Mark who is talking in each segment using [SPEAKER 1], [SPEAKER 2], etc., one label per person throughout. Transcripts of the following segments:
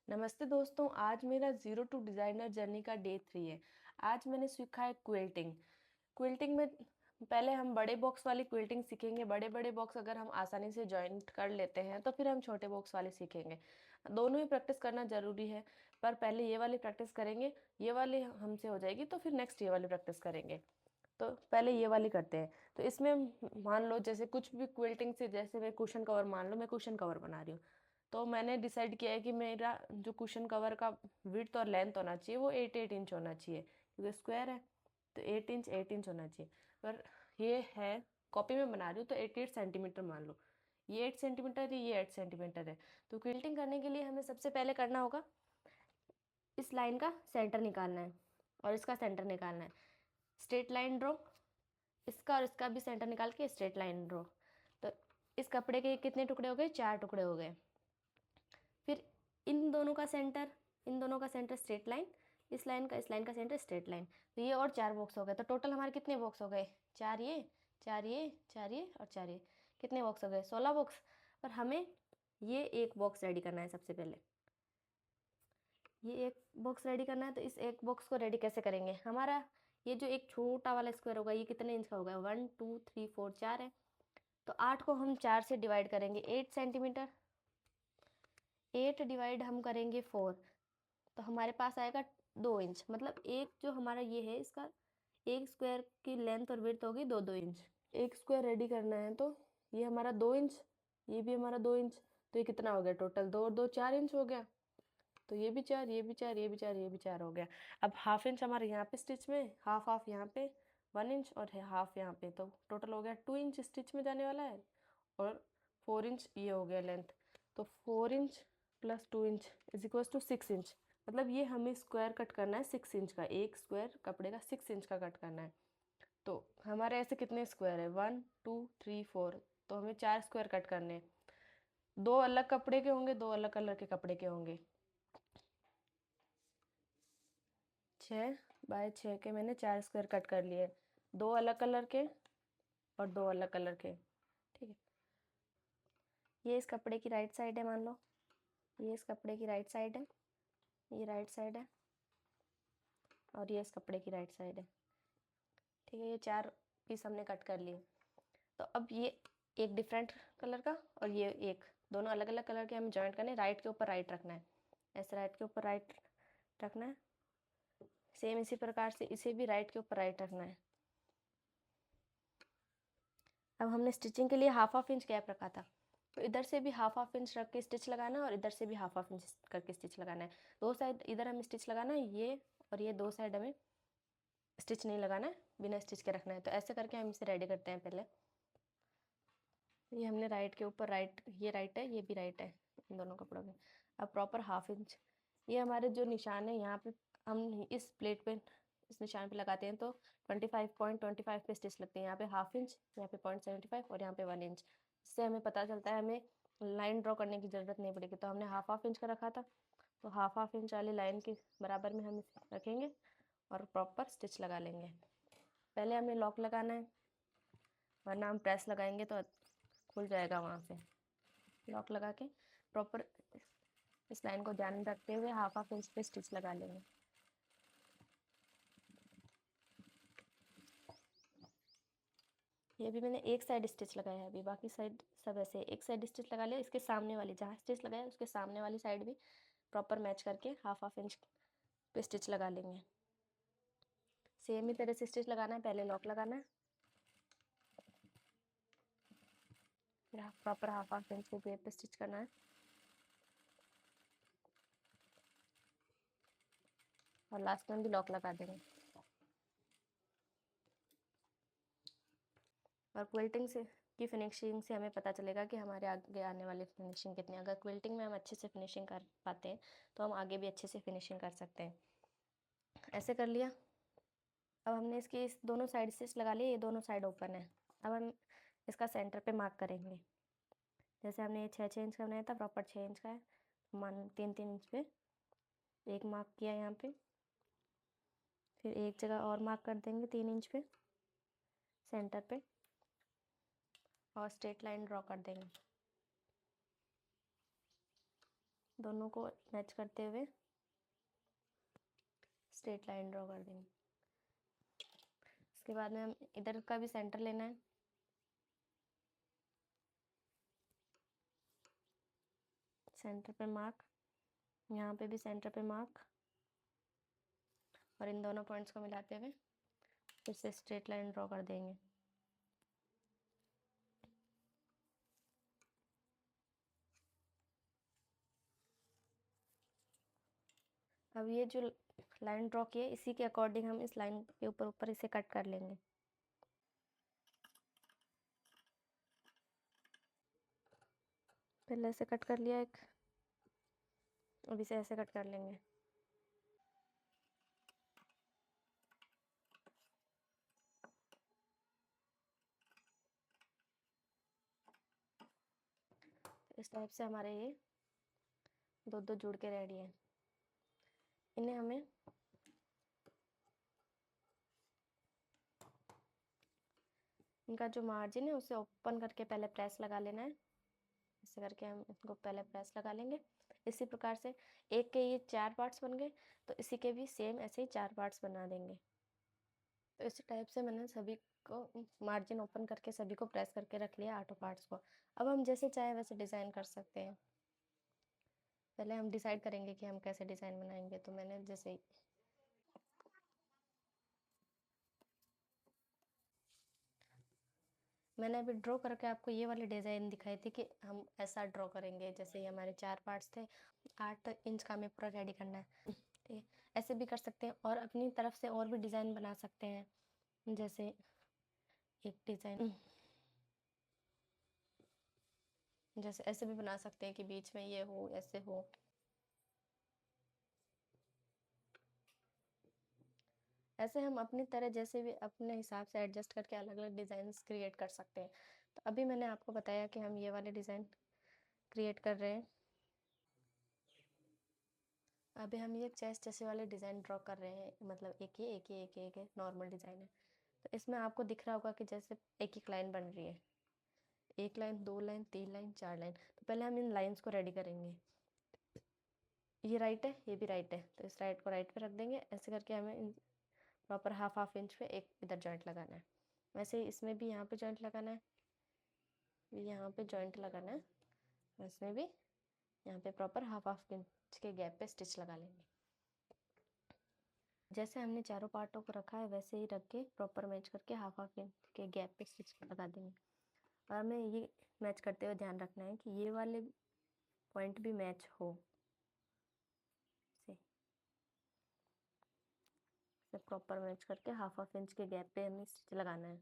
[SPEAKER 1] नमस्ते दोस्तों, आज मेरा ज़ीरो टू डिज़ाइनर जर्नी का डे 3 है। आज मैंने सीखा है क्विल्टिंग। क्विल्टिंग में पहले हम बड़े बॉक्स वाली क्विल्टिंग सीखेंगे। बड़े-बड़े बॉक्स अगर हम आसानी से जॉइंट कर लेते हैं तो फिर हम छोटे बॉक्स वाले सीखेंगे। दोनों ही प्रैक्टिस करना ज़रूरी है, पर पहले ये वाली प्रैक्टिस करेंगे, ये वाली हमसे हो जाएगी तो फिर नेक्स्ट ये वाली प्रैक्टिस करेंगे। तो पहले ये वाली करते हैं। तो इसमें मान लो जैसे कुछ भी क्विल्टिंग से, जैसे मैं कुशन कवर, मान लो मैं कुशन कवर बना रही हूँ। तो मैंने डिसाइड किया है कि मेरा जो कुशन कवर का विड्थ और लेंथ होना चाहिए वो 8 इंच होना चाहिए, क्योंकि स्क्वायर है तो 8 इंच होना चाहिए। पर ये है, कॉपी में बना रही हूँ तो 88 सेंटीमीटर मान लो। ये 8 सेंटीमीटर है, ये 8 सेंटीमीटर है। तो क्विल्टिंग करने के लिए हमें सबसे पहले करना होगा, इस लाइन का सेंटर निकालना है और इसका सेंटर निकालना है। स्ट्रेट लाइन ड्रॉ, इसका और इसका भी सेंटर निकाल के स्ट्रेट लाइन ड्रॉ। तो इस कपड़े के कितने टुकड़े हो गए? 4 टुकड़े हो गए। फिर इन दोनों का सेंटर, इन दोनों का सेंटर स्ट्रेट लाइन, इस लाइन का सेंटर स्ट्रेट लाइन। तो ये और 4 बॉक्स हो गए। तो टोटल हमारे कितने बॉक्स हो गए? 4 ये, 4 ये, 4 ये और 4 ये। कितने बॉक्स हो गए? 16 बॉक्स। पर हमें ये एक बॉक्स रेडी करना है सबसे पहले। ये एक बॉक्स रेडी करना है, तो इस एक बॉक्स को रेडी कैसे करेंगे? हमारा ये जो एक छोटा वाला स्क्वायर होगा, ये कितने इंच का होगा? 1 2 3 4, 4 है। तो 8 को हम 4 से डिवाइड करेंगे, 8 सेंटीमीटर। 8 डिवाइड हम करेंगे 4, तो हमारे पास आएगा 2 इंच। मतलब एक जो हमारा ये है, इसका एक स्क्वायर की लेंथ और विड्थ होगी 2-2 इंच। एक स्क्वायर रेडी करना है तो ये हमारा 2 इंच, ये भी हमारा 2 इंच। तो ये कितना हो गया टोटल? 2 और 2 4 इंच हो गया। तो ये भी 4, ये भी 4, ये भी 4, ये भी 4 हो गया। अब हाफ इंच हमारे यहाँ पे स्टिच में, हाफ हाफ यहाँ पे 1 इंच और हाफ यहाँ पे, तो टोटल हो गया 2 इंच स्टिच में जाने वाला है। और 4 इंच ये हो गया लेंथ। तो 4 inch plus 2 inch is equal to 6 inch. मतलब ये हमें स्क्वायर कट करना है 6 इंच का, एक स्क्वायर कपड़े का 6 इंच का कट करना है। तो हमारे ऐसे कितने स्क्वायर है? 1 2 3 4। तो हमें 4 स्क्वायर कट करने हैं। दो अलग कपड़े के होंगे, दो अलग कलर के कपड़े के होंगे। 6 बाय 6 के मैंने 4 स्क्वायर कट कर लिए, दो अलग कलर के और दो अलग कलर के। ठीक है, ये इस कपड़े की राइट साइड है मान लो, ये इस कपड़े की राइट साइड है, ये राइट साइड है और ये इस कपड़े की राइट साइड है। ठीक है, ये 4 पीस हमने कट कर लिए। तो अब ये एक डिफरेंट कलर का और ये एक, दोनों अलग अलग कलर के हमें जॉइंट करने। राइट के ऊपर राइट रखना है, ऐसे राइट के ऊपर राइट रखना है। सेम इसी प्रकार से इसे भी राइट के ऊपर राइट रखना है। अब हमने स्टिचिंग के लिए हाफ हाफ इंच गैप रखा था, तो इधर से भी हाफ हाफ इंच रख के स्टिच लगाना है और इधर से भी हाफ हाफ इंच करके स्टिच लगाना है। दो साइड इधर हमें स्टिच लगाना है, ये और ये दो साइड हमें स्टिच नहीं लगाना है, बिना स्टिच के रखना है। तो ऐसे करके हम इसे रेडी करते हैं। पहले ये हमने राइट के ऊपर राइट, ये राइट है ये भी राइट है इन दोनों कपड़ों के। अब प्रॉपर हाफ इंच, ये हमारे जो निशान है यहाँ पे, हम इस प्लेट पे इस निशान पे लगाते हैं तो 25.25 पे स्टिच लगते हैं। यहाँ पे हाफ इंच, यहाँ पे 0.75 और यहाँ पे 1 इंच। इससे हमें पता चलता है हमें लाइन ड्रॉ करने की ज़रूरत नहीं पड़ेगी। तो हमने हाफ हाफ इंच का रखा था, तो हाफ हाफ इंच वाली लाइन के बराबर में हम इसे रखेंगे और प्रॉपर स्टिच लगा लेंगे। पहले हमें लॉक लगाना है, वरना हम प्रेस लगाएंगे तो खुल जाएगा वहाँ से। लॉक लगा के प्रॉपर इस लाइन को ध्यान में रखते हुए हाफ हाफ इंच पे स्टिच लगा लेंगे। ये भी मैंने एक साइड स्टिच लगाया है, अभी बाकी साइड सब ऐसे एक साइड स्टिच लगा लिया। इसके सामने वाली जहाँ स्टिच लगाया उसके सामने वाली साइड भी प्रॉपर मैच करके हाफ हाफ इंच पे स्टिच लगा लेंगे। सेम ही तरह से स्टिच लगाना है, पहले लॉक लगाना है, फिर प्रॉपर हाफ हाफ इंच के गैप पे स्टिच करना है और लास्ट में भी लॉक लगा देंगे। और क्विल्टिंग से की फिनिशिंग से हमें पता चलेगा कि हमारे आगे आने वाली फिनिशिंग कितनी है। अगर क्विल्टिंग में हम अच्छे से फिनिशिंग कर पाते हैं तो हम आगे भी अच्छे से फिनिशिंग कर सकते हैं। ऐसे कर लिया। अब हमने इसकी इस दोनों साइड स्टिच लगा लिए, ये दोनों साइड ओपन है। अब हम इसका सेंटर पे मार्क करेंगे। जैसे हमने ये 6-6 इंच का बनाया था, प्रॉपर 6 इंच का है, मान 3-3 इंच पे एक मार्क किया यहाँ पे। फिर एक जगह और मार्क कर देंगे 3 इंच पे सेंटर पे और स्ट्रेट लाइन ड्रॉ कर देंगे। दोनों को मैच करते हुए स्ट्रेट लाइन ड्रॉ कर देंगे। इसके बाद में हम इधर का भी सेंटर लेना है। सेंटर पे मार्क, यहाँ पे भी सेंटर पे मार्क, और इन दोनों पॉइंट्स को मिलाते हुए फिर से स्ट्रेट लाइन ड्रॉ कर देंगे। अब ये जो लाइन ड्रॉ की है इसी के अकॉर्डिंग हम इस लाइन के ऊपर ऊपर इसे कट कर लेंगे। पहले ऐसे कट कर लिया एक, अब इसे ऐसे कट कर लेंगे। इस टाइप से हमारे ये दो दो जुड़ के रेडी है। इन्हें हमें इनका जो मार्जिन है उसे ओपन करके पहले प्रेस लगा लेना है। ऐसे करके हम इसको पहले प्रेस लगा लेंगे। इसी प्रकार से एक के ये 4 पार्ट्स बन गए, तो इसी के भी सेम ऐसे ही 4 पार्ट्स बना देंगे। तो इसी टाइप से मैंने सभी को मार्जिन ओपन करके सभी को प्रेस करके रख लिया 8 पार्ट्स को। अब हम जैसे चाहे वैसे डिज़ाइन कर सकते हैं। पहले हम डिसाइड करेंगे कि हम कैसे डिज़ाइन बनाएंगे। तो मैंने जैसे मैंने अभी ड्रॉ करके आपको ये वाली डिज़ाइन दिखाई थी कि हम ऐसा ड्रॉ करेंगे। जैसे ये हमारे 4 पार्ट्स थे, 8 इंच का हमें पूरा रेडी करना है। ऐसे भी कर सकते हैं और अपनी तरफ से और भी डिज़ाइन बना सकते हैं। जैसे एक डिज़ाइन जैसे ऐसे भी बना सकते हैं कि बीच में ये हो, ऐसे हो। ऐसे हम अपनी तरह जैसे भी अपने हिसाब से एडजस्ट करके अलग अलग डिज़ाइंस क्रिएट कर सकते हैं। तो अभी मैंने आपको बताया कि हम ये वाले डिज़ाइन क्रिएट कर रहे हैं। अभी हम ये चेस्ट जैसे वाले डिज़ाइन ड्रॉ कर रहे हैं, मतलब एक ये एक ये एक ये एक ये नॉर्मल डिज़ाइन है। तो इसमें आपको दिख रहा होगा कि जैसे एक एक लाइन बन रही है, 1 लाइन, 2 लाइन, 3 लाइन, 4 लाइन। तो पहले हम इन लाइंस को रेडी करेंगे। ये राइट है, ये भी राइट है, तो इस राइट को राइट पे रख देंगे। ऐसे करके हमें इन प्रॉपर हाफ इंच पे एक इधर जॉइंट लगाना है। वैसे ही इसमें भी यहाँ पे जॉइंट लगाना है, यहाँ पे जॉइंट लगाना है। इसमें भी यहाँ पे प्रॉपर हाफ इंच के गैप पे स्टिच लगा लेंगे। जैसे हमने चारों पार्टों को रखा है वैसे ही रख के प्रॉपर मैच करके हाफ इंच के गैप पे स्टिच लगा देंगे। और हमें ये मैच करते हुए ध्यान रखना है कि ये वाले पॉइंट भी मैच हो। से प्रॉपर मैच करके हाफ इंच के गैप पे हमें स्टिच लगाना है।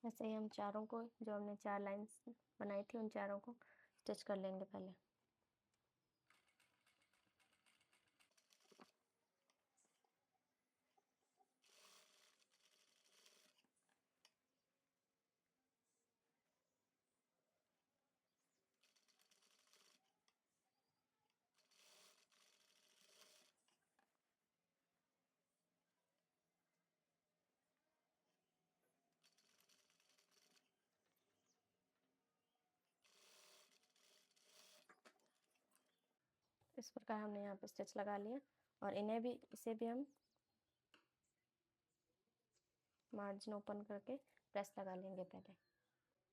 [SPEAKER 1] ऐसे ही हम चारों को, जो हमने 4 लाइंस बनाई थी, उन चारों को स्टिच कर लेंगे पहले। इस प्रकार हमने यहाँ पे स्टिच लगा लिया और इन्हें भी, इसे भी हम मार्जिन ओपन करके प्रेस लगा लेंगे पहले।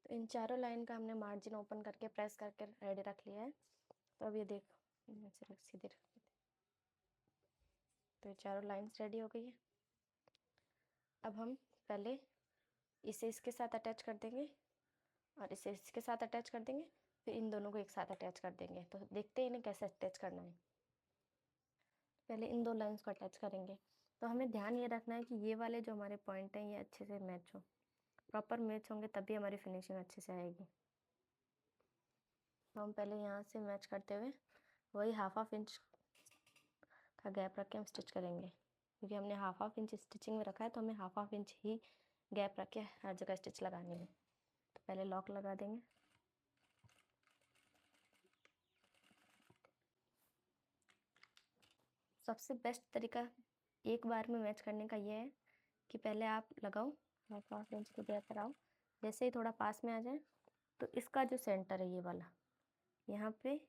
[SPEAKER 1] तो इन चारों लाइन का हमने मार्जिन ओपन करके प्रेस करके रेडी रख लिया है। तो अब ये देखो सीधे रख देते। तो ये चारों लाइंस रेडी हो गई है। अब हम पहले इसे इसके साथ अटैच कर देंगे और इसे इसके साथ अटैच कर देंगे, फिर इन दोनों को एक साथ अटैच कर देंगे। तो देखते हैं इन्हें कैसे अटैच करना है। पहले इन 2 लाइंस को अटैच करेंगे। तो हमें ध्यान ये रखना है कि ये वाले जो हमारे पॉइंट हैं ये अच्छे से मैच हो। प्रॉपर मैच होंगे तभी हमारी फिनिशिंग अच्छे से आएगी। तो हम पहले यहाँ से मैच करते हुए वही हाफ इंच का गैप रख के हम स्टिच करेंगे, क्योंकि हमने हाफ इंच स्टिचिंग में रखा है तो हमें हाफ इंच ही गैप रख के हर जगह स्टिच लगानी है। तो पहले लॉक लगा देंगे। सबसे बेस्ट तरीका एक बार में मैच करने का ये है कि पहले आप लगाओ, हाफ इंच के बराबर आओ, जैसे ही थोड़ा पास में आ जाए तो इसका जो सेंटर है ये वाला यहाँ पे,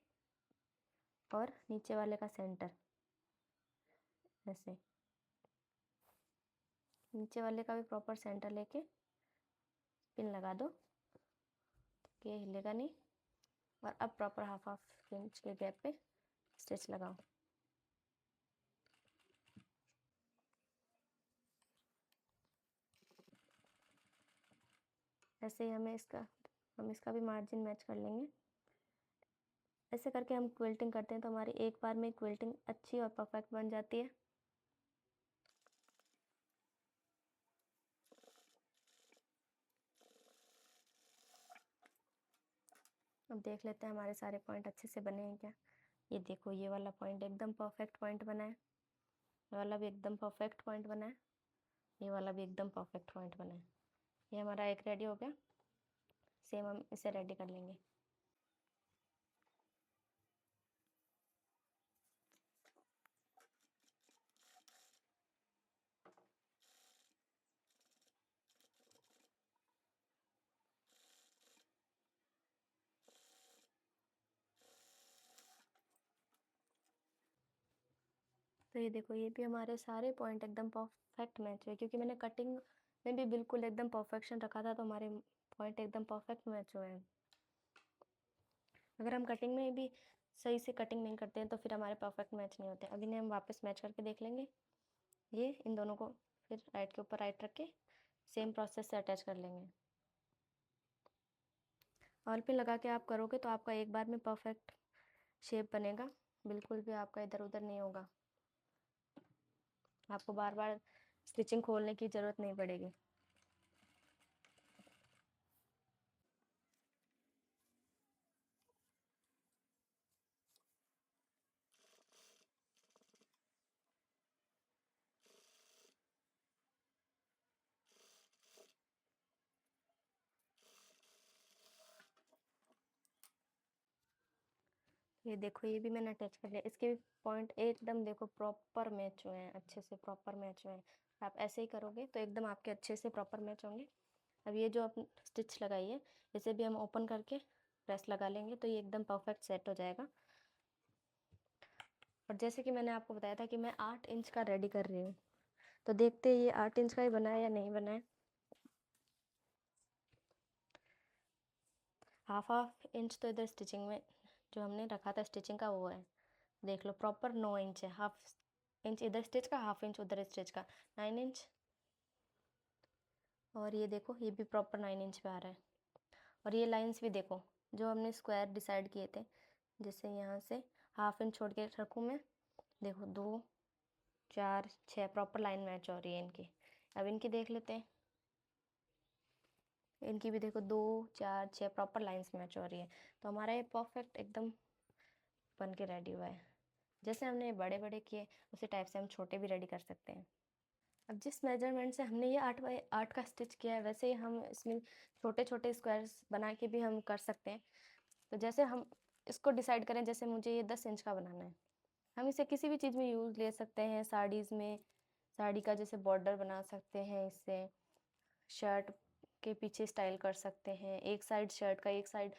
[SPEAKER 1] और नीचे वाले का सेंटर ऐसे, नीचे वाले का भी प्रॉपर सेंटर लेके पिन लगा दो, कि ये हिलेगा नहीं। और अब प्रॉपर हाफ इंच के गैप पे स्टिच लगाओ। ऐसे ही हम इसका भी मार्जिन मैच कर लेंगे। ऐसे करके हम क्विल्टिंग करते हैं तो हमारी एक बार में क्विल्टिंग अच्छी और परफेक्ट बन जाती है। अब देख लेते हैं हमारे सारे पॉइंट अच्छे से बने हैं क्या। ये देखो, ये वाला पॉइंट एकदम परफेक्ट पॉइंट बना है, ये वाला भी एकदम परफेक्ट पॉइंट बना है, ये वाला भी एकदम परफेक्ट पॉइंट बना है। ये हमारा एक रेडी हो गया। सेम हम इसे रेडी कर लेंगे। तो ये देखो, ये भी हमारे सारे पॉइंट एकदम परफेक्ट मैच हुए, क्योंकि मैंने कटिंग में भी बिल्कुल एकदम परफेक्शन रखा था, तो हमारे पॉइंट एकदम परफेक्ट मैच हुए हैं। अगर हम कटिंग में भी सही से कटिंग नहीं करते हैं तो फिर हमारे परफेक्ट मैच नहीं होते। अभी इन्हें हम वापस मैच करके देख लेंगे। ये इन दोनों को फिर राइट के ऊपर राइट रख के सेम प्रोसेस से अटैच कर लेंगे। ऑल पिन लगा के आप करोगे तो आपका एक बार में परफेक्ट शेप बनेगा, बिल्कुल भी आपका इधर उधर नहीं होगा। आपको बार बार स्टिचिंग खोलने की ज़रूरत नहीं पड़ेगी। ये देखो, ये भी मैंने अटैच कर लिया। इसके भी पॉइंट एकदम देखो प्रॉपर मैच हुए हैं, अच्छे से प्रॉपर मैच हुए हैं। आप ऐसे ही करोगे तो एकदम आपके अच्छे से प्रॉपर मैच होंगे। अब ये जो आप स्टिच लगाई है, इसे भी हम ओपन करके प्रेस लगा लेंगे तो ये एकदम परफेक्ट सेट हो जाएगा। और जैसे कि मैंने आपको बताया था कि मैं 8 इंच का रेडी कर रही हूँ, तो देखते हैं ये 8 इंच का ही बना है या नहीं बना है। हाफ इंच तो इधर स्टिचिंग में जो हमने रखा था स्टिचिंग का वो है, देख लो प्रॉपर 9 इंच है। हाफ इंच इधर स्टिच का, हाफ इंच उधर स्टिच का, 9 इंच। और ये देखो, ये भी प्रॉपर 9 इंच पे आ रहा है। और ये लाइंस भी देखो, जो हमने स्क्वायर डिसाइड किए थे, जैसे यहाँ से हाफ इंच छोड़ के रखूँ मैं, देखो 2 4 6 प्रॉपर लाइन मैच हो रही है इनकी। अब इनकी देख लेते हैं। इनकी भी देखो 2 4 6 प्रॉपर लाइंस मैच हो रही है, तो हमारा ये परफेक्ट एकदम बन के रेडी हुआ है। जैसे हमने बड़े बड़े किए उसी टाइप से हम छोटे भी रेडी कर सकते हैं। अब जिस मेजरमेंट से हमने ये 8 बाई 8 का स्टिच किया है, वैसे ही हम इसमें छोटे छोटे स्क्वायर्स बना के भी हम कर सकते हैं। तो जैसे हम इसको डिसाइड करें, जैसे मुझे ये 10 इंच का बनाना है, हम इसे किसी भी चीज़ में यूज़ ले सकते हैं। साड़ीज़ में, साड़ी का जैसे बॉर्डर बना सकते हैं, इससे शर्ट के पीछे स्टाइल कर सकते हैं, एक साइड शर्ट का एक साइड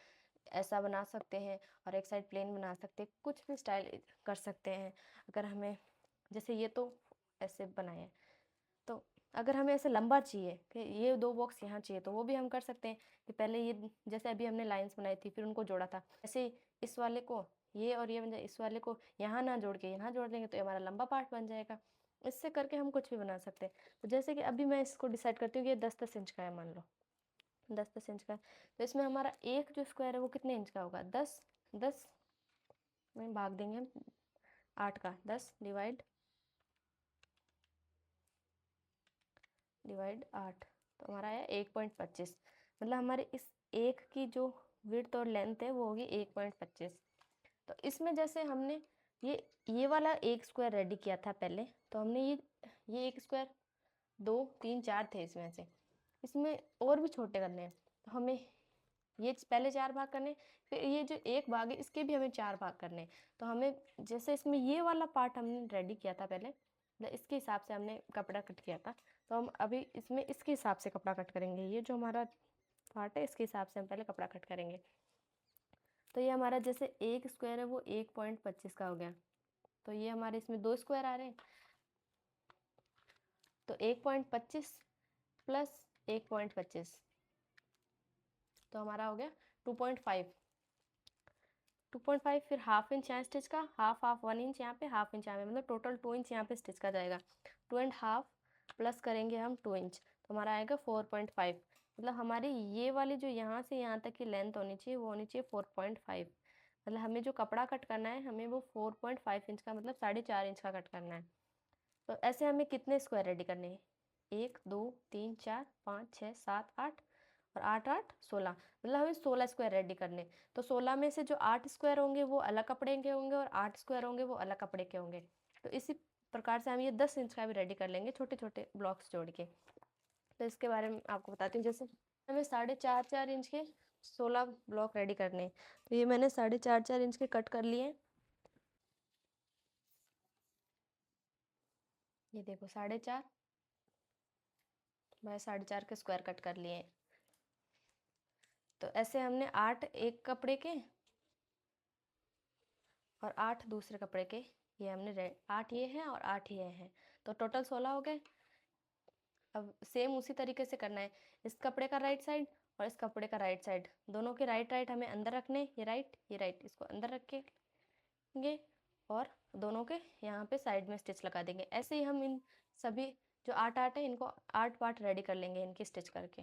[SPEAKER 1] ऐसा बना सकते हैं और एक साइड प्लेन बना सकते हैं, कुछ भी स्टाइल कर सकते हैं। अगर हमें, जैसे ये तो ऐसे बनाए हैं, तो अगर हमें ऐसे लंबा चाहिए कि ये 2 बॉक्स यहाँ चाहिए, तो वो भी हम कर सकते हैं कि पहले ये, जैसे अभी हमने लाइंस बनाई थी फिर उनको जोड़ा था, ऐसे ही इस वाले को ये और ये बन जाए, इस वाले को यहाँ ना जोड़ के यहाँ जोड़ देंगे तो ये हमारा लंबा पार्ट बन जाएगा। इससे करके हम कुछ भी बना सकते हैं। तो जैसे कि अभी मैं इसको डिसाइड करती हूँ कि ये 10-10 इंच का है, मान लो 10-10 इंच का है, तो इसमें हमारा एक जो स्क्वायर है वो कितने इंच का होगा, 10 10 में भाग देंगे हम 8 का, 10 डिवाइड 8, तो हमारा है 1.25। मतलब हमारे इस एक की जो विड्थ और लेंथ है वो होगी 1.25। तो इसमें जैसे हमने ये वाला एक स्क्वायर रेडी किया था पहले, तो हमने ये एक स्क्वायर 2 3 4 थे इसमें से, इसमें और भी छोटे करने हैं, तो हमें ये पहले 4 भाग करने, फिर ये जो 1 भाग है इसके भी हमें 4 भाग करने। तो हमें जैसे इसमें ये वाला पार्ट हमने रेडी किया था पहले, मतलब इसके हिसाब से हमने कपड़ा कट किया था, तो हम अभी इसमें इसके हिसाब से कपड़ा कट करेंगे। ये जो हमारा पार्ट है इसके हिसाब से हम पहले कपड़ा कट करेंगे। तो ये हमारा जैसे 1 स्क्वायर है वो 1.25 का हो गया, तो ये हमारे इसमें 2 स्क्वायर आ रहे हैं, तो 1.25 प्लस 1.25 तो हमारा हो गया 2.5। 2.5 फिर हाफ इंच यहाँ स्टिच का, हाफ 1 इंच यहाँ पे, हाफ इंच यहाँ पे, मतलब टोटल 2 इंच यहाँ पे स्टिच का जाएगा। 2.5 प्लस करेंगे हम 2 इंच, तो हमारा आएगा 4.5। मतलब हमारी ये वाली जो यहाँ से यहाँ तक की लेंथ होनी चाहिए वो होनी चाहिए 4.5। मतलब हमें जो कपड़ा कट करना है हमें वो 4.5 इंच का, मतलब 4.5 इंच का कट करना है। तो ऐसे हमें कितने स्क्वायर रेडी करने हैं? 1 2 3 4 5 6 7 8 और 8 8 16, मतलब हमें 16 स्क्वायर रेडी करने। तो 16 में से जो 8 स्क्वायर होंगे वो अलग कपड़े के होंगे और 8 स्क्वायर होंगे वो अलग कपड़े के होंगे। तो इसी प्रकार से हम ये 10 इंच का भी रेडी कर लेंगे छोटे छोटे ब्लॉक्स जोड़ के। तो इसके बारे में आपको बताती हूँ। जैसे हमें 4.5 इंच के 16 ब्लॉक रेडी करने हैं, तो ये मैंने 4.5 इंच के कट कर लिए। ये देखो 4.5 बाय 4.5 के स्क्वायर कट कर लिए। तो ऐसे हमने 8 एक कपड़े के और 8 दूसरे कपड़े के, ये हमने 8 ये हैं और 8 ये हैं, तो टोटल 16 हो गए। अब सेम उसी तरीके से करना है, इस कपड़े का राइट साइड और इस कपड़े का राइट साइड, दोनों के राइट राइट हमें अंदर रखने, ये राइट इसको अंदर रखेंगे और दोनों के यहाँ पे साइड में स्टिच लगा देंगे। ऐसे ही हम इन सभी जो 8 8 है इनको 8 पार्ट रेडी कर लेंगे इनकी स्टिच करके।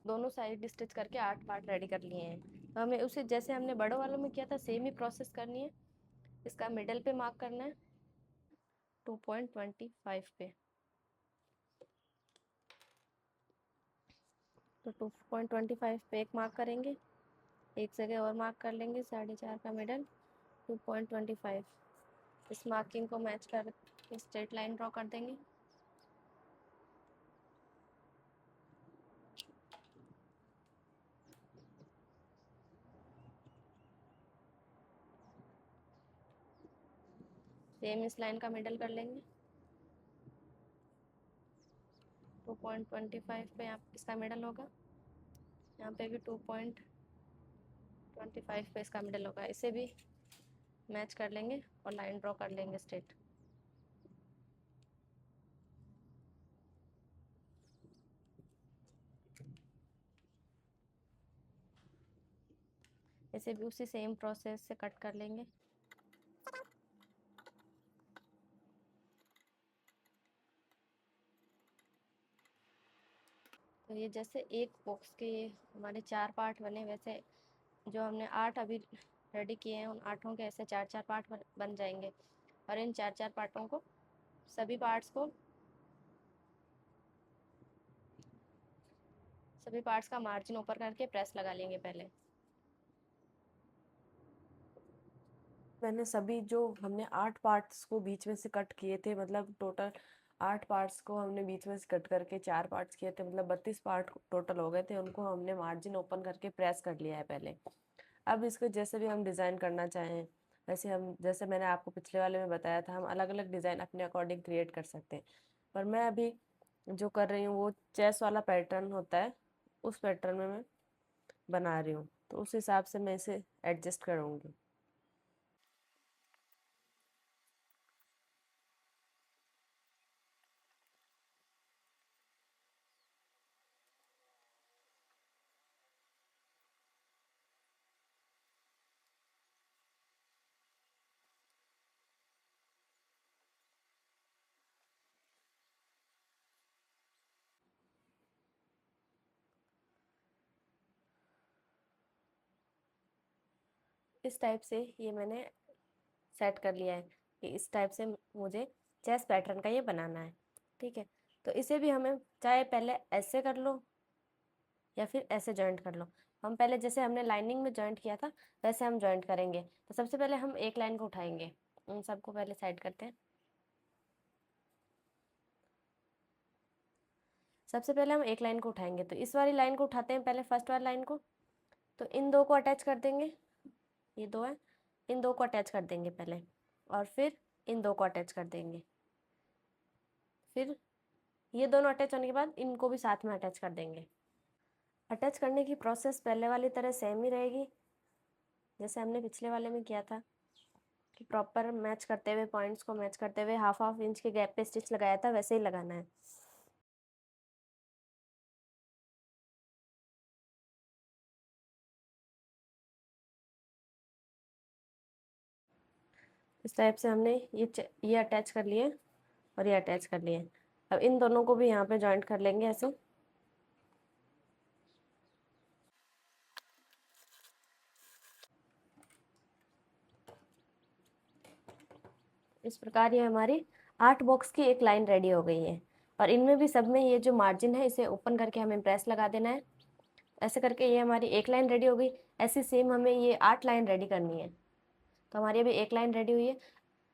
[SPEAKER 1] दोनों साइड स्टिच करके 8 पार्ट रेडी कर लिए हैं। तो हमें उसे जैसे हमने बड़ों वालों में किया था सेम ही प्रोसेस करनी है। इसका मिडल पे मार्क करना है 2.25 पे, तो 2.25 पे एक मार्क करेंगे, एक जगह और मार्क कर लेंगे 4.5 का मिडल 2.25। इस मार्किंग को मैच कर स्ट्रेट लाइन ड्रॉ कर देंगे। सेम इस लाइन का मिडल कर लेंगे 2.25 पे, यहाँ इसका मिडल होगा, यहाँ पे भी 2.25 पे इसका मिडल होगा। इसे भी मैच कर लेंगे और लाइन ड्रॉ कर लेंगे स्ट्रेट। इसे भी उसी सेम प्रोसेस से कट कर लेंगे। तो ये जैसे एक बॉक्स के हमारे 4 पार्ट बने, वैसे जो हमने 8 अभी रेडी किए हैं उन 8 के ऐसे 4 4 पार्ट बन जाएंगे। और इन 4 4 पार्टों को, सभी पार्ट्स को, सभी पार्ट्स का मार्जिन ऊपर करके प्रेस लगा लेंगे पहले। मैंने सभी जो हमने 8 पार्ट्स को बीच में से कट किए थे, मतलब टोटल 8 पार्ट्स को हमने बीच में से कट करके 4 पार्ट्स किए थे, मतलब 32 पार्ट टोटल हो गए थे, उनको हमने मार्जिन ओपन करके प्रेस कर लिया है पहले। अब इसको जैसे भी हम डिज़ाइन करना चाहें, वैसे हम, जैसे मैंने आपको पिछले वाले में बताया था, हम अलग अलग डिज़ाइन अपने अकॉर्डिंग क्रिएट कर सकते हैं। पर मैं अभी जो कर रही हूँ वो चेस वाला पैटर्न होता है, उस पैटर्न में मैं बना रही हूँ, तो उस हिसाब से मैं इसे एडजस्ट करूँगी। इस टाइप से ये मैंने सेट कर लिया है कि इस टाइप से मुझे चेस पैटर्न का ये बनाना है। ठीक है, तो इसे भी हमें चाहे पहले ऐसे कर लो या फिर ऐसे जॉइंट कर लो। हम पहले जैसे हमने लाइनिंग में जॉइंट किया था वैसे हम जॉइंट करेंगे। तो सबसे पहले हम एक लाइन को उठाएंगे, उन सबको पहले साइड करते हैं। सबसे पहले हम एक लाइन को उठाएंगे, तो इस वाली लाइन को उठाते हैं पहले, फर्स्ट वाली लाइन को। तो इन दो को अटैच कर देंगे, ये दो है, इन दो को अटैच कर देंगे पहले, और फिर इन दो को अटैच कर देंगे। फिर ये दोनों अटैच होने के बाद इनको भी साथ में अटैच कर देंगे। अटैच करने की प्रोसेस पहले वाली तरह सेम ही रहेगी, जैसे हमने पिछले वाले में किया था कि प्रॉपर मैच करते हुए, पॉइंट्स को मैच करते हुए हाफ हाफ इंच के गैप पे स्टिच लगाया था, वैसे ही लगाना है। इस टाइप से हमने ये अटैच कर लिए और ये अटैच कर लिए। अब इन दोनों को भी यहाँ पे जॉइंट कर लेंगे ऐसे। इस प्रकार ये हमारी 8 बॉक्स की एक लाइन रेडी हो गई है। और इनमें भी सब में ये जो मार्जिन है इसे ओपन करके हमें प्रेस लगा देना है। ऐसे करके ये हमारी एक लाइन रेडी हो गई। ऐसी सेम हमें ये 8 लाइन रेडी करनी है। तो हमारी अभी एक लाइन रेडी हुई है,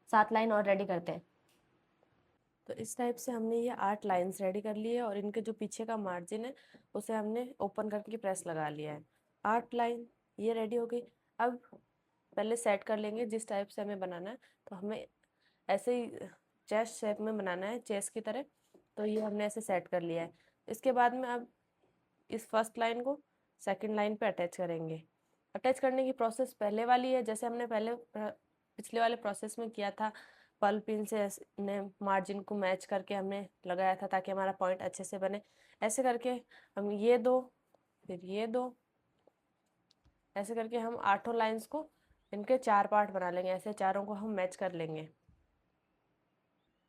[SPEAKER 1] 7 लाइन और रेडी करते हैं। तो इस टाइप से हमने ये 8 लाइन्स रेडी कर ली है और इनके जो पीछे का मार्जिन है उसे हमने ओपन करके प्रेस लगा लिया है। 8 लाइन ये रेडी हो गई। अब पहले सेट कर लेंगे जिस टाइप से हमें बनाना है। तो हमें ऐसे ही चेस्ट शेप में बनाना है, चेस्ट की तरह। तो ये हमने ऐसे सेट कर लिया है। इसके बाद में अब इस फर्स्ट लाइन को सेकंड लाइन पे अटैच करेंगे। अटैच करने की प्रोसेस पहले वाली है, जैसे हमने पहले पिछले वाले प्रोसेस में किया था। पल पिन से ने मार्जिन को मैच करके हमने लगाया था ताकि हमारा पॉइंट अच्छे से बने। ऐसे करके हम ये दो, फिर ये दो, ऐसे करके हम 8 लाइंस को इनके 4 पार्ट बना लेंगे। ऐसे चारों को हम मैच कर लेंगे।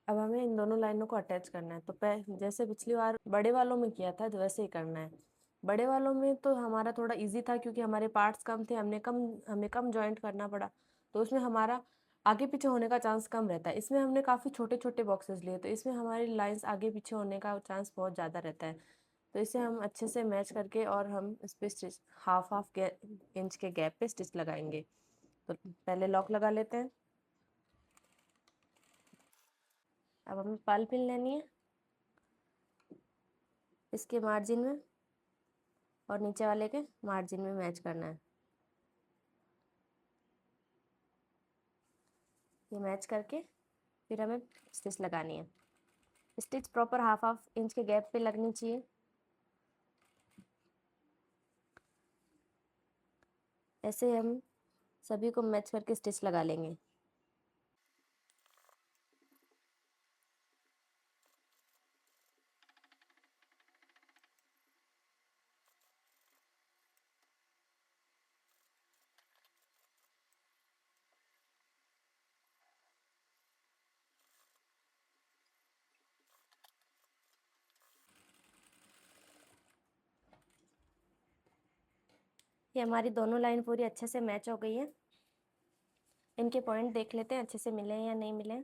[SPEAKER 1] अब हमें इन दोनों लाइनों को अटैच करना है। तो जैसे पिछली बार बड़े वालों में किया था, तो वैसे ही करना है। बड़े वालों में तो हमारा थोड़ा इजी था क्योंकि हमारे पार्ट्स कम थे, हमें कम जॉइंट करना पड़ा, तो उसमें हमारा आगे पीछे होने का चांस कम रहता है। इसमें हमने काफ़ी छोटे छोटे बॉक्सेस लिए, तो इसमें हमारी लाइंस आगे पीछे होने का चांस बहुत ज़्यादा रहता है। तो इसे हम अच्छे से मैच करके और हम इस पर स्टिच हाफ हाफ इंच के गैप पे स्टिच लगाएंगे। तो पहले लॉक लगा लेते हैं। अब हमें पल पिन लेनी है, इसके मार्जिन में और नीचे वाले के मार्जिन में मैच करना है। ये मैच करके फिर हमें स्टिच लगानी है। Stitch proper half half inch के गैप पे लगनी चाहिए। ऐसे हम सभी को मैच करके स्टिच लगा लेंगे। ये हमारी दोनों लाइन पूरी अच्छे से मैच हो गई है। इनके पॉइंट देख लेते हैं अच्छे से मिले हैं या नहीं मिले।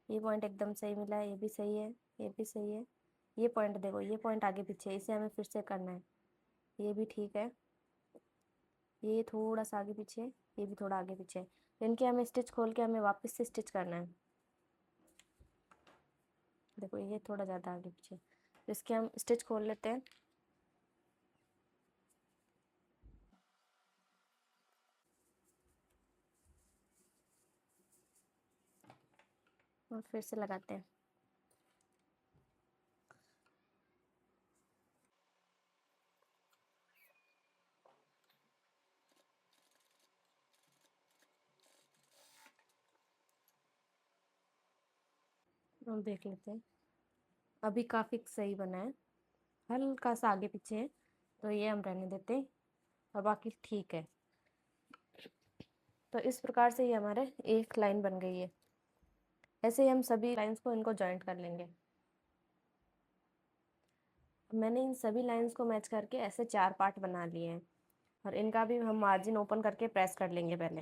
[SPEAKER 1] ये पॉइंट एकदम सही मिला है, ये भी सही है, ये भी सही है। ये पॉइंट देखो, ये पॉइंट आगे पीछे, इसे हमें फिर से करना है। ये भी ठीक है, ये थोड़ा सा आगे पीछे, ये भी थोड़ा आगे पीछे। इनके हमें स्टिच खोल के हमें वापस से स्टिच करना है। देखो ये थोड़ा ज़्यादा आगे पीछे, तो इसके हम स्टिच खोल लेते हैं। और फिर से लगाते हैं। हम देख लेते हैं, अभी काफ़ी सही बना है, हल्का सा आगे पीछे है, तो ये हम रहने देते हैं और बाकी ठीक है। तो इस प्रकार से ये हमारे एक लाइन बन गई है। ऐसे ही हम सभी लाइंस को इनको जॉइंट कर लेंगे। मैंने इन सभी लाइंस को मैच करके ऐसे 4 पार्ट बना लिए हैं और इनका भी हम मार्जिन ओपन करके प्रेस कर लेंगे। पहले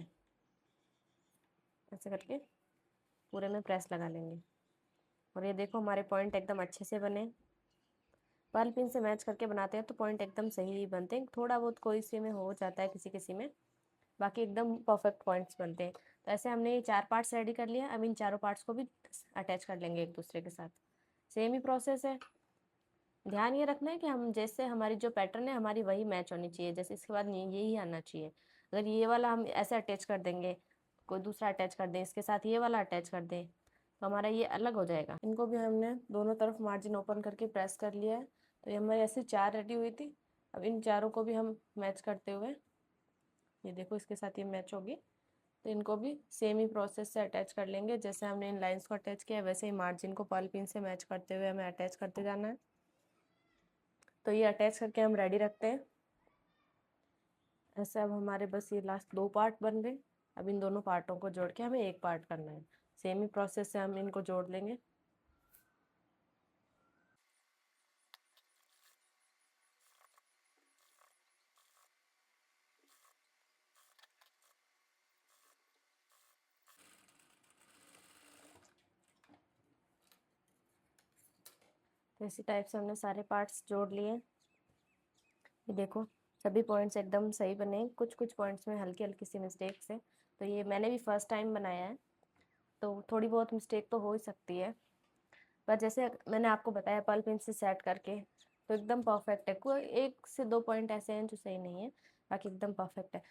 [SPEAKER 1] ऐसे करके पूरे में प्रेस लगा लेंगे। और ये देखो हमारे पॉइंट एकदम अच्छे से बने। पर्ल पिन से मैच करके बनाते हैं तो पॉइंट एकदम सही ही बनते हैं। थोड़ा बहुत कोई सी में हो जाता है, किसी किसी में, बाकी एकदम परफेक्ट पॉइंट्स बनते हैं। तो ऐसे हमने ये 4 पार्ट्स रेडी कर लिया। अब इन चारों पार्ट्स को भी अटैच कर लेंगे एक दूसरे के साथ। सेम ही प्रोसेस है। ध्यान ये रखना है कि हम जैसे हमारी जो पैटर्न है हमारी वही मैच होनी चाहिए, जैसे इसके बाद यही आना चाहिए। अगर ये वाला हम ऐसे अटैच कर देंगे, कोई दूसरा अटैच कर दें, इसके साथ ये वाला अटैच कर दें, तो हमारा ये अलग हो जाएगा। इनको भी हमने दोनों तरफ मार्जिन ओपन करके प्रेस कर लिया है। तो ये हमारी ऐसे 4 रेडी हुई थी। अब इन चारों को भी हम मैच करते हुए, ये देखो इसके साथ ये मैच होगी, तो इनको भी सेम ही प्रोसेस से अटैच कर लेंगे। जैसे हमने इन लाइंस को अटैच किया वैसे ही मार्जिन को पर्ल पिन से मैच करते हुए हमें अटैच करते जाना है। तो ये अटैच करके हम रेडी रखते हैं। ऐसे अब हमारे बस ये लास्ट 2 पार्ट बन गए। अब इन दोनों पार्टों को जोड़ के हमें एक पार्ट करना है। सेम ही प्रोसेस से हम इनको जोड़ लेंगे। तो इसी टाइप से हमने सारे पार्ट्स जोड़ लिए। ये देखो सभी पॉइंट्स एकदम सही बने। कुछ कुछ पॉइंट्स में हल्की हल्की सी मिस्टेक्स है। तो ये मैंने भी फर्स्ट टाइम बनाया है, तो थोड़ी बहुत मिस्टेक तो हो ही सकती है, पर जैसे मैंने आपको बताया पर्ल पिन से सेट करके तो एकदम परफेक्ट है। कोई 1 से 2 पॉइंट ऐसे हैं जो सही नहीं है, बाकी एकदम परफेक्ट है।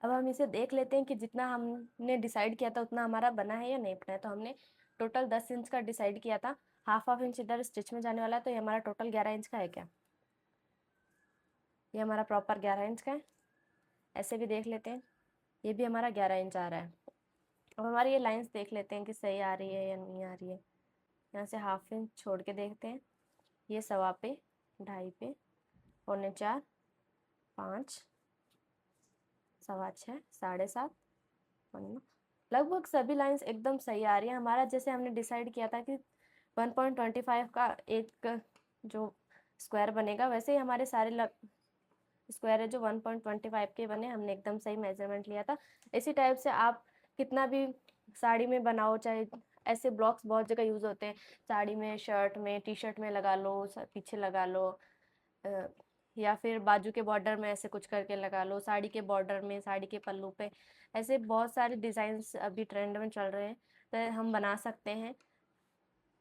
[SPEAKER 1] अब हम इसे देख लेते हैं कि जितना हमने डिसाइड किया था उतना हमारा बना है या नहीं बना है। तो हमने टोटल 10 इंच का डिसाइड किया था, हाफ इंच इधर स्टिच में जाने वाला है, तो ये हमारा टोटल 11 इंच का है क्या? ये हमारा प्रॉपर 11 इंच का है। ऐसे भी देख लेते हैं, ये भी हमारा 11 इंच आ रहा है। अब हमारी ये लाइंस देख लेते हैं कि सही आ रही है या नहीं आ रही है। यहाँ से हाफ इंच छोड़ के देखते हैं। ये 1.25 पे, 2.5 पे, 4.25, 5, 6.25, 7.5, 9, लगभग सभी लाइंस एकदम सही आ रही है। हमारा जैसे हमने डिसाइड किया था कि 1.25 का एक जो स्क्वायर बनेगा, वैसे ही हमारे सारे स्क्वायर है जो 1.25 के बने। हमने एकदम सही मेजरमेंट लिया था। इसी टाइप से आप कितना भी साड़ी में बनाओ, चाहे ऐसे ब्लॉक्स बहुत जगह यूज़ होते हैं, साड़ी में, शर्ट में, टी शर्ट में लगा लो, पीछे लगा लो, या फिर बाजू के बॉर्डर में ऐसे कुछ करके लगा लो, साड़ी के बॉर्डर में, साड़ी के पल्लू पे, ऐसे बहुत सारे डिज़ाइंस अभी ट्रेंड में चल रहे हैं, तो हम बना सकते हैं।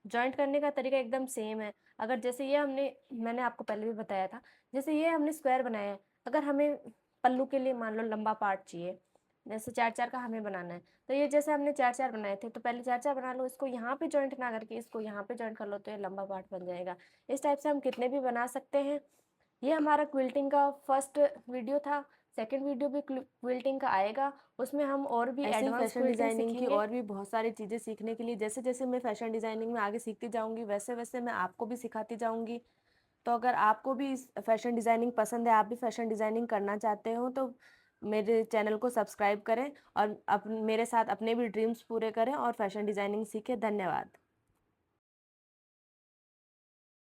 [SPEAKER 1] जॉइंट करने का तरीका एकदम सेम है। अगर जैसे ये मैंने आपको पहले भी बताया था, जैसे ये हमने स्क्वायर बनाया है, अगर हमें पल्लू के लिए मान लो लंबा पार्ट चाहिए, जैसे 4-4 का हमें बनाना है, तो ये जैसे हमने 4-4 बनाए थे, तो पहले 4-4 बना लो, इसको यहाँ पे जॉइंट ना करके इसको यहाँ पे जॉइंट कर लो, तो ये लंबा पार्ट बन जाएगा। इस टाइप से हम कितने भी बना सकते हैं। ये हमारा क्विल्टिंग का फर्स्ट वीडियो था। सेकंड वीडियो भी क्विल्टिंग का आएगा, उसमें हम और भी
[SPEAKER 2] ऐसे ही
[SPEAKER 1] एडवांस
[SPEAKER 2] फैशन
[SPEAKER 1] क्विल्टिंग
[SPEAKER 2] डिज़ाइनिंग की
[SPEAKER 1] सीखेंगे।
[SPEAKER 2] और भी बहुत सारी चीज़ें सीखने के लिए, जैसे जैसे मैं फैशन डिज़ाइनिंग में आगे सीखती जाऊँगी वैसे वैसे मैं आपको भी सिखाती जाऊँगी। तो अगर आपको भी फैशन डिज़ाइनिंग पसंद है, आप भी फैशन डिज़ाइनिंग करना चाहते हो, तो मेरे चैनल को सब्सक्राइब करें और मेरे साथ अपने भी ड्रीम्स पूरे करें और फैशन डिज़ाइनिंग सीखें। धन्यवाद।